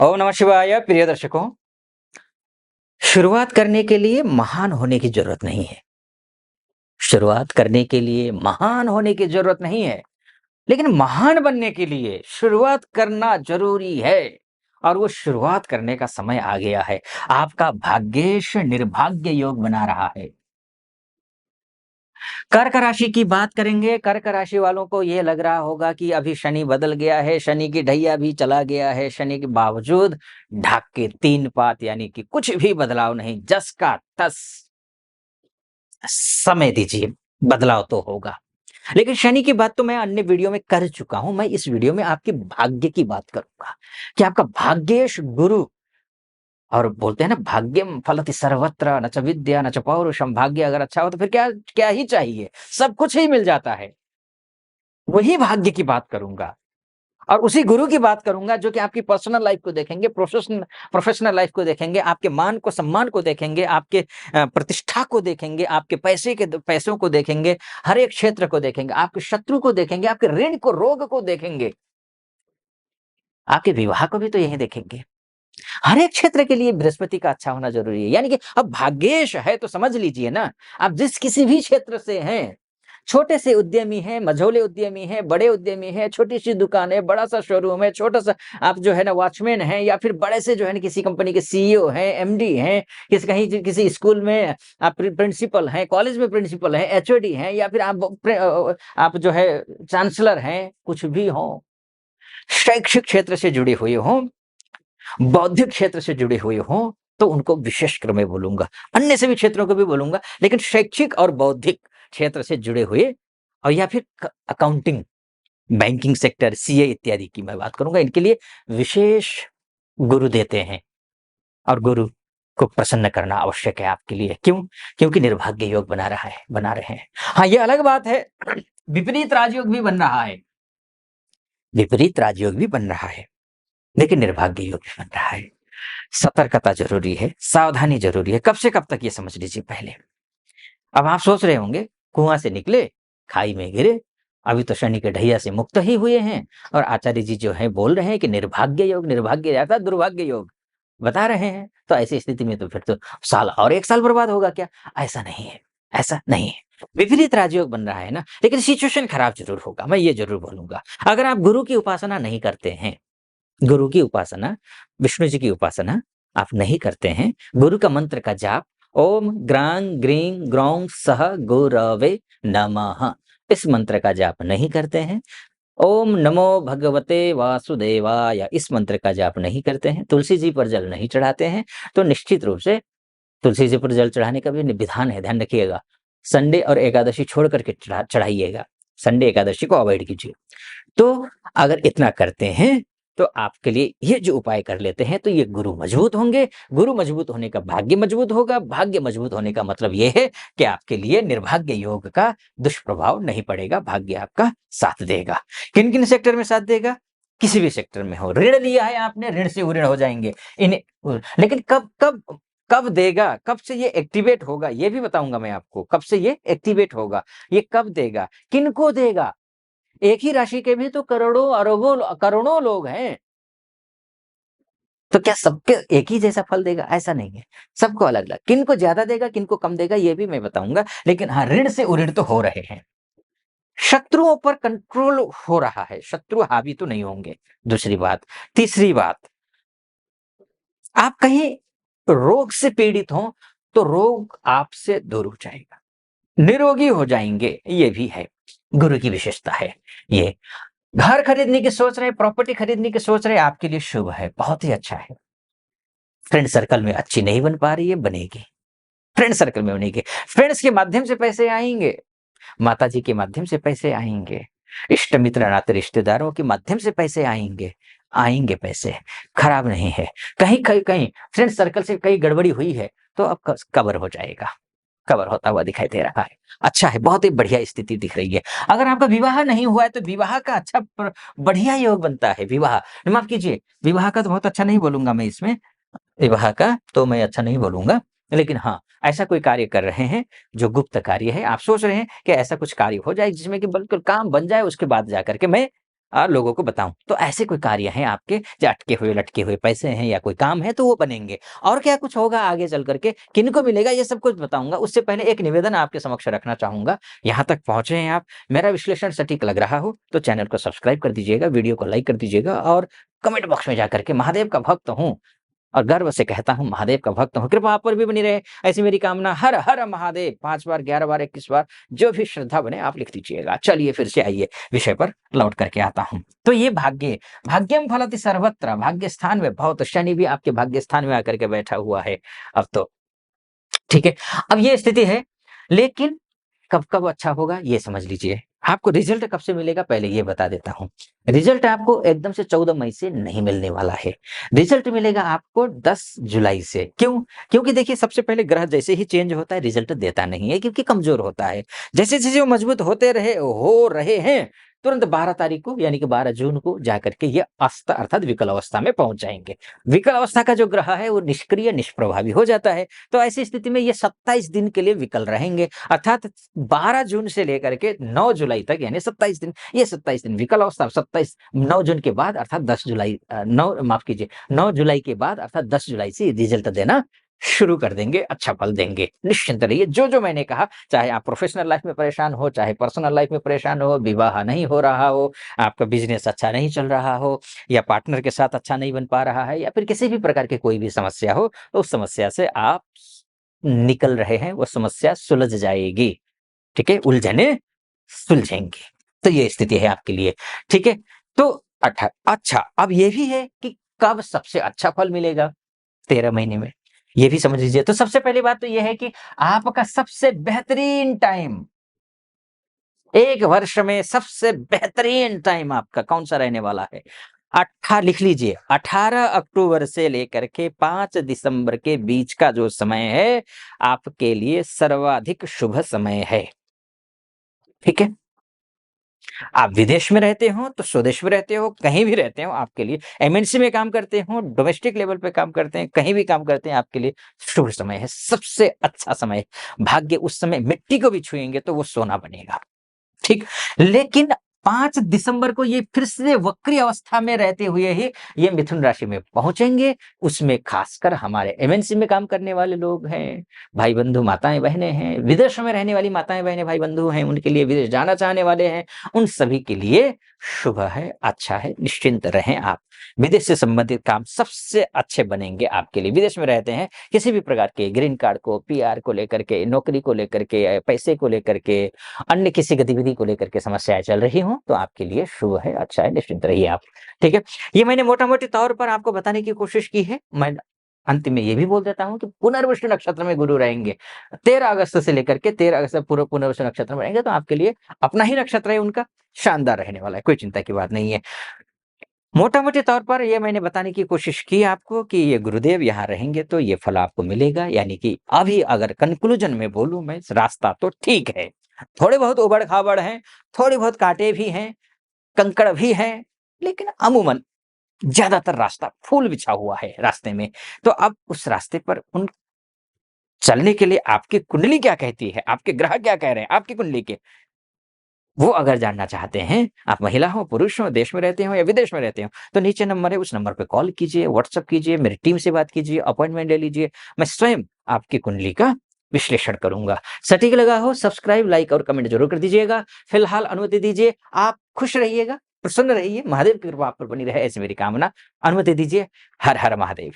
ओम नमः शिवाय। प्रिय दर्शकों, शुरुआत करने के लिए महान होने की जरूरत नहीं है। शुरुआत करने के लिए महान होने की जरूरत नहीं है, लेकिन महान बनने के लिए शुरुआत करना जरूरी है। और वो शुरुआत करने का समय आ गया है। आपका भाग्येश निर्भाग्य योग बना रहा है। कर्क राशि की बात करेंगे। कर्क राशि वालों को ये लग रहा होगा कि अभी शनि बदल गया है, शनि की ढैया भी चला गया है। शनि के बावजूद ढाक के तीन पात, यानी कि कुछ भी बदलाव नहीं, जस का तस। समय दीजिए, बदलाव तो होगा। लेकिन शनि की बात तो मैं अन्य वीडियो में कर चुका हूं। मैं इस वीडियो में आपके भाग्य की बात करूंगा कि आपका भाग्येश गुरु, और बोलते हैं ना, भाग्यम फलति सर्वत्र न च विद्या न च पौरुषम। भाग्य अगर अच्छा हो तो फिर क्या क्या ही चाहिए, सब कुछ ही मिल जाता है। वही भाग्य की बात करूंगा और उसी गुरु की बात करूंगा जो कि आपकी पर्सनल लाइफ को देखेंगे, प्रोफेशनल लाइफ को देखेंगे, आपके मान को, सम्मान को देखेंगे, आपके प्रतिष्ठा को देखेंगे, आपके पैसों को देखेंगे, हर एक क्षेत्र को देखेंगे, आपके शत्रु को देखेंगे, आपके ऋण को, रोग को देखेंगे, आपके विवाह को भी तो यही देखेंगे। हर एक क्षेत्र के लिए बृहस्पति का अच्छा होना जरूरी है। यानी कि अब भाग्येश है तो समझ लीजिए ना, आप जिस किसी भी क्षेत्र से हैं, छोटे से उद्यमी हैं, मझोले उद्यमी हैं, बड़े उद्यमी हैं, छोटी सी दुकान है, बड़ा सा शोरूम है, छोटा सा आप जो है ना वॉचमैन हैं, या फिर बड़े से जो है ना किसी कंपनी के सीईओ हैं, एमडी हैं, किसी स्कूल में आप प्रिंसिपल हैं, कॉलेज में प्रिंसिपल हैं, एचओडी हैं, या फिर आप जो है चांसलर हैं, कुछ भी हो, शैक्षिक क्षेत्र से जुड़े हुए हो, बौद्धिक क्षेत्र से जुड़े हुए हों, तो उनको विशेष क्रम में बोलूंगा। अन्य सभी क्षेत्रों को भी बोलूंगा, लेकिन शैक्षिक और बौद्धिक क्षेत्र से जुड़े हुए, और या फिर अकाउंटिंग, बैंकिंग सेक्टर, सीए इत्यादि की मैं बात करूंगा। इनके लिए विशेष गुरु देते हैं, और गुरु को प्रसन्न करना आवश्यक है आपके लिए। क्यों? क्योंकि निर्भाग्य योग बना रहे हैं। हाँ, ये अलग बात है, विपरीत राजयोग भी बन रहा है, विपरीत राजयोग भी बन रहा है, लेकिन निर्भाग्य योग भी बन रहा है। सतर्कता जरूरी है, सावधानी जरूरी है। कब से कब तक ये समझ लीजिए पहले। अब आप सोच रहे होंगे, कुआं से निकले, खाई में गिरे, अभी तो शनि के ढैया से मुक्त ही हुए हैं, और आचार्य जी जो है बोल रहे हैं कि निर्भाग्य योग, निर्भाग्य अर्थात दुर्भाग्य योग बता रहे हैं। तो ऐसी स्थिति में तो फिर तो साल और एक साल बर्बाद होगा क्या? ऐसा नहीं है, ऐसा नहीं है। विपरीत राजयोग बन रहा है ना, लेकिन सिचुएशन खराब जरूर होगा, मैं ये जरूर बोलूंगा। अगर आप गुरु की उपासना नहीं करते हैं, गुरु की उपासना, विष्णु जी की उपासना आप नहीं करते हैं, गुरु का मंत्र का जाप, ओम ग्रांग ग्रीं ग्रौं सह गुरवे नमः, इस मंत्र का जाप नहीं करते हैं, ओम नमो भगवते वासुदेवाय, इस मंत्र का जाप नहीं करते हैं, तुलसी जी पर जल नहीं चढ़ाते हैं, तो निश्चित रूप से तुलसी जी पर जल चढ़ाने का भी विधान है, ध्यान रखिएगा। संडे और एकादशी छोड़ करके चढ़ाइएगा, संडे एकादशी को अवॉइड कीजिए। तो अगर इतना करते हैं तो आपके लिए ये जो उपाय कर लेते हैं, तो ये गुरु मजबूत होंगे। गुरु मजबूत होने का भाग्य मजबूत होगा। भाग्य मजबूत होने का मतलब ये है कि आपके लिए निर्भाग्य योग का दुष्प्रभाव नहीं पड़ेगा, भाग्य आपका साथ देगा। किन किन सेक्टर में साथ देगा? किसी भी सेक्टर में हो, ऋण लिया है आपने, ऋण से उऋण हो जाएंगे इन्हें। लेकिन कब कब कब देगा, कब से ये एक्टिवेट होगा, ये भी बताऊंगा मैं आपको। कब से ये एक्टिवेट होगा, ये कब देगा, किनको देगा? एक ही राशि के भी तो करोड़ों अरबों करोड़ों लोग हैं, तो क्या सबके एक ही जैसा फल देगा? ऐसा नहीं है, सबको अलग अलग। किनको ज्यादा देगा, किनको कम देगा, ये भी मैं बताऊंगा। लेकिन हाँ, ऋण से उऋण तो हो रहे हैं, शत्रुओं पर कंट्रोल हो रहा है, शत्रु हावी तो नहीं होंगे। दूसरी बात, तीसरी बात, आप कहीं रोग से पीड़ित हो तो रोग आपसे दूर हो जाएगा, निरोगी हो जाएंगे, ये भी है, गुरु की विशेषता है ये। घर खरीदने की सोच रहे, प्रॉपर्टी खरीदने की सोच रहे, आपके लिए शुभ है, बहुत ही अच्छा है। फ्रेंड सर्कल में अच्छी नहीं बन पा रही है, बनेगी, फ्रेंड सर्कल में बनेगी। फ्रेंड्स के माध्यम से पैसे आएंगे, माताजी के माध्यम से पैसे आएंगे, इष्ट मित्र नाते रिश्तेदारों के माध्यम से पैसे आएंगे, आएंगे पैसे, खराब नहीं है। कहीं कहीं कहीं फ्रेंड सर्कल से कहीं गड़बड़ी हुई है तो अब कवर हो जाएगा, कवर होता हुआ दिखाई दे रहा है। अच्छा है, बहुत ही बढ़िया स्थिति दिख रही है। अगर आपका विवाह नहीं हुआ है तो विवाह का अच्छा बढ़िया योग बनता है। विवाह, माफ कीजिए, विवाह का तो बहुत अच्छा नहीं बोलूंगा मैं इसमें, विवाह का तो मैं अच्छा नहीं बोलूंगा। लेकिन हाँ, ऐसा कोई कार्य कर रहे हैं जो गुप्त कार्य है, आप सोच रहे हैं कि ऐसा कुछ कार्य हो जाए जिसमें कि बिल्कुल काम बन जाए, उसके बाद जाकर के मैं लोगों को बताऊँ। तो ऐसे कोई कार्य हैं आपके जो अटके हुए, लटके हुए पैसे हैं या कोई काम है तो वो बनेंगे। और क्या कुछ होगा आगे चल कर के, किनको मिलेगा ये सब कुछ बताऊँगा। उससे पहले एक निवेदन आपके समक्ष रखना चाहूँगा। यहाँ तक पहुँचे हैं आप, मेरा विश्लेषण सटीक लग रहा हो तो चैनल को सब्सक्राइब कर दीजिएगा, वीडियो को लाइक कर दीजिएगा और कमेंट बॉक्स में जाकर के महादेव का भक्त हूँ और गर्व से कहता हूँ महादेव का भक्त हूँ, कृपा आप पर भी बनी रहे, ऐसी मेरी कामना। हर हर महादेव 5 बार, 11 बार, 21 बार, जो भी श्रद्धा बने आप लिख दीजिएगा। चलिए फिर से आइए विषय पर लौट करके आता हूँ। तो ये भाग्य, भाग्यम फलति सर्वत्र, भाग्य स्थान में बहुत, शनि भी आपके भाग्य स्थान में आकर के बैठा हुआ है अब तो, ठीक है। अब ये स्थिति है, लेकिन कब-कब अच्छा होगा ये समझ लीजिए। आपको रिज़ल्ट कब से मिलेगा पहले ये बता देता हूँ। रिज़ल्ट आपको एकदम से 14 मई से नहीं मिलने वाला है। रिज़ल्ट मिलेगा आपको 10 जुलाई से। क्यों? क्योंकि देखिए सबसे पहले ग्रह जैसे ही चेंज होता है रिज़ल्ट देता नहीं है क्योंकि कमज़ोर होता है। जैसे-जैसे वो मज़बूत होते रहे हो रहे हैं, तुरंत 12 तारीख को यानी कि 12 जून को जाकर के ये अस्त अर्थात विकल अवस्था में पहुँच जाएँगे। विकल अवस्था का जो ग्रह है वो निष्क्रिय, निष्प्रभावी हो जाता है। तो ऐसी स्थिति में ये 27 दिन के लिए विकल रहेंगे अर्थात 12 जून से लेकर के 9 जुलाई तक यानी 27 दिन, ये 27 दिन विकल अवस्था, 27 9 जून के बाद अर्थात 10 जुलाई 9 माफ कीजिए 9 जुलाई के बाद अर्थात 10 जुलाई से रिजल्ट देना शुरू कर देंगे, अच्छा फल देंगे। निश्चिंत रहिए, जो-जो मैंने कहा, चाहे आप प्रोफेशनल लाइफ में परेशान हो, चाहे पर्सनल लाइफ में परेशान हो, विवाह नहीं हो रहा हो, आपका बिज़नेस अच्छा नहीं चल रहा हो या पार्टनर के साथ अच्छा नहीं बन पा रहा है या फिर किसी भी प्रकार की कोई भी समस्या हो, तो उस समस्या से आप निकल रहे हैं, वो समस्या सुलझ जाएगी। ठीक है? उलझने सुलझेंगी। तो ये स्थिति है आपके लिए, ठीक है? तो अच्छा, अब ये भी है कि कब सबसे अच्छा फल मिलेगा 13 महीने में, ये भी समझ लीजिए। तो सबसे पहली बात तो ये है कि आपका सबसे बेहतरीन टाइम, 1 वर्ष में सबसे बेहतरीन टाइम आपका कौन-सा रहने वाला है? लिख लीजिए 18 अक्टूबर से लेकर के 5 दिसंबर के बीच का जो समय है, आपके लिए सर्वाधिक शुभ समय है। ठीक है? आप विदेश में रहते हो, तो स्वदेश में रहते हो, कहीं भी रहते हो आपके लिए एमएनसी में काम करते हो, डोमेस्टिक लेवल पे काम करते हैं, कहीं भी काम करते हैं आपके लिए शुभ समय है, सबसे अच्छा समय है। भाग्य उस समय मिट्टी को भी छुएँगे तो वो सोना बनेगा। ठीक? लेकिन 5 दिसंबर को ये फिर से वक्री अवस्था में रहते हुए ही ये मिथुन राशि में पहुँचेंगे। उसमें खासकर हमारे एमएनसी में काम करने वाले लोग हैं, भाई-बंधु, माताएँ-बहनें हैं, विदेशों में रहने वाली माताएँ-बहनें, भाई-बंधु हैं, उनके लिए विदेश जाना चाहने वाले हैं, उन सभी के लिए शुभ है, अच्छा है, निश्चिंत रहें आप। विदेश से संबंधित काम सबसे अच्छे बनेंगे आपके लिए। विदेश में रहते हैं, किसी भी प्रकार के ग्रीन कार्ड को, पीआर को लेकर के, नौकरी को लेकर के, पैसे को लेकर के, अन्य किसी गतिविधि को लेकर के समस्याएँ चल रही हों, तो आपके लिए शुभ है, अच्छा है, निश्चिंत रहिए आप। ठीक है? ये मैंने मोटा-मोटी तौर पर आपको बताने की कोशिश की है। मैं अंत में ये भी बोल देता हूँ कि पुनर्वसु नक्षत्र में गुरु रहेंगे। 13 अगस्त से लेकर के 13 अगस्त तक पूरा पुनर्वसु नक्षत्र में रहेंगे, तो आपके लिए अपना ही नक्षत्र है उनका, शानदार रहने वाला है, कोई चिंता की बात नहीं है। मोटा-मोटे तौर पर ये मैंने बताने की कोशिश की आपको कि ये गुरुदेव यहाँ रहेंगे तो ये फल आपको मिलेगा, यानी कि अभी अगर कंक्लूजन में बोलूँ मैं, रास्ता तो ठीक है। थोड़े बहुत उबड़-खाबड़ हैं, थोड़ी बहुत कांटे भी हैं, कंकड़ भी हैं, लेकिन अमूमन ज़्यादातर रास्ता फूल बिछा हुआ है रास्ते में। तो अब उस रास्ते पर उन चलने के लिए आपकी कुंडली क्या कहती है? आपके ग्रह क्या कह रहे हैं आपकी कुंडली के? वो अगर जानना चाहते हैं, आप महिला हो, पुरुष हो, देश में रहते हो या विदेश में रहते हो, तो नीचे नंबर है, उस नंबर पे कॉल कीजिए, व्हाट्सएप कीजिए, मेरी टीम से बात कीजिए, अपॉइंटमेंट ले लीजिए। मैं स्वयं आपकी कुंडली का विश्लेषण करूँगा। सटीक लगा हो, सब्सक्राइब, लाइक और कमेंट ज़रूर कर दीजिएगा। फिलहाल अनुमति दीजिए, आप खुश रहिएगा, प्रसन्न रहिए, महादेव की कृपा आप पर बनी रहे, ऐसी मेरी कामना। अनुमति दीजिए। हर हर महादेव।